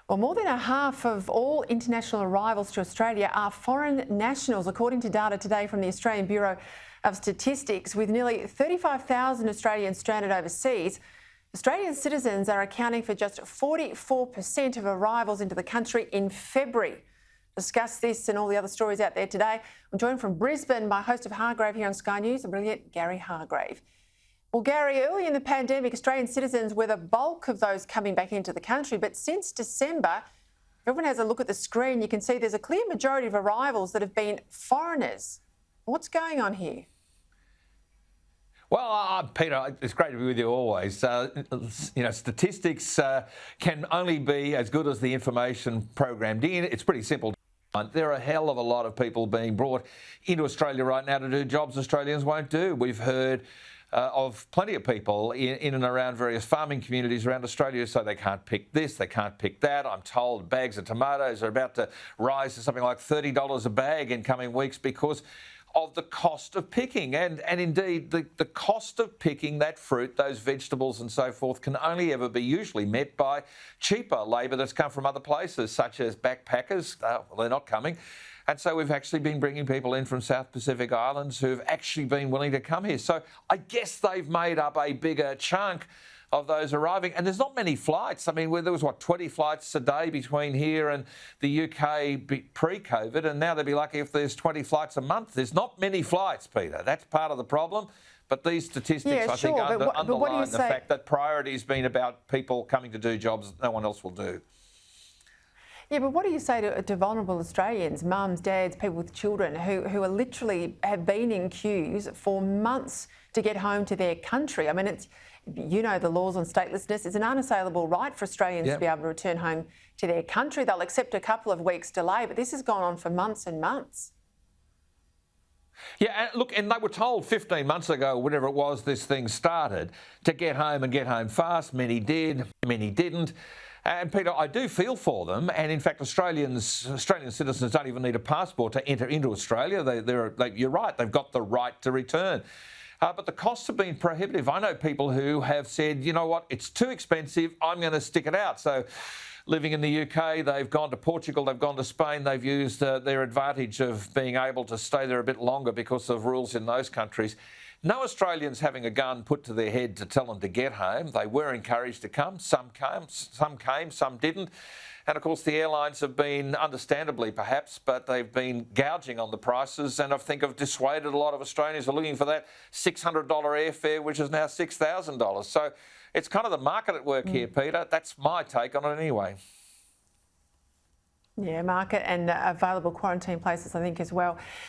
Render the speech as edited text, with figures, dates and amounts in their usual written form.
Well, more than a half of all international arrivals to Australia are foreign nationals, according to data today from the Australian Bureau of Statistics. With nearly 35,000 Australians stranded overseas, Australian citizens are accounting for just 44% of arrivals into the country in February. Discuss this and all the other stories out there today. I'm joined from Brisbane by host of Hardgrave here on Sky News, the brilliant Gary Hardgrave. Well, Gary, early in the pandemic, Australian citizens were the bulk of those coming back into the country. But since December, if everyone has a look at the screen, you can see there's a clear majority of arrivals that have been foreigners. What's going on here? Well, Peter, it's great to be with you always. Statistics can only be as good as the information programmed in. It's pretty simple. There are a hell of a lot of people being brought into Australia right now to do jobs Australians won't do. We've heard of plenty of people in and around various farming communities around Australia, so they can't pick this, they can't pick that. I'm told bags of tomatoes are about to rise to something like $30 a bag in coming weeks because of the cost of picking. And indeed, the cost of picking that fruit, those vegetables and so forth, can only ever be usually met by cheaper labour that's come from other places, such as backpackers. Well, they're not coming. And so we've actually been bringing people in from South Pacific Islands who've actually been willing to come here. So I guess they've made up a bigger chunk of those arriving. And there's not many flights. I mean, there was, 20 flights a day between here and the UK pre-COVID, and now they'd be lucky if there's 20 flights a month. There's not many flights, Peter. That's part of the problem. But these statistics, I think, underline the fact that priority's been about people coming to do jobs no one else will do. Yeah, but what do you say to vulnerable Australians, mums, dads, people with children who are literally have been in queues for months to get home to their country? I mean, it's, you know, the laws on statelessness. It's an unassailable right for Australians to be able to return home to their country. They'll accept a couple of weeks' delay, but this has gone on for months and months. Yeah, look, and they were told 15 months ago, whenever it was this thing started, to get home and get home fast. Many did, many didn't. And Peter, I do feel for them. And in fact, Australian citizens don't even need a passport to enter into Australia. You're right, they've got the right to return. But the costs have been prohibitive. I know people who have said, you know what, it's too expensive, I'm going to stick it out. So living in the UK, they've gone to Portugal, they've gone to Spain, they've used their advantage of being able to stay there a bit longer because of rules in those countries. No Australians having a gun put to their head to tell them to get home. They were encouraged to come. Some came, some didn't. And of course, the airlines have been, understandably perhaps, but they've been gouging on the prices, and I think have dissuaded a lot of Australians who are looking for that $600 airfare, which is now $6,000. So it's kind of the market at work here, Peter. That's my take on it anyway. Yeah, market and available quarantine places, I think, as well.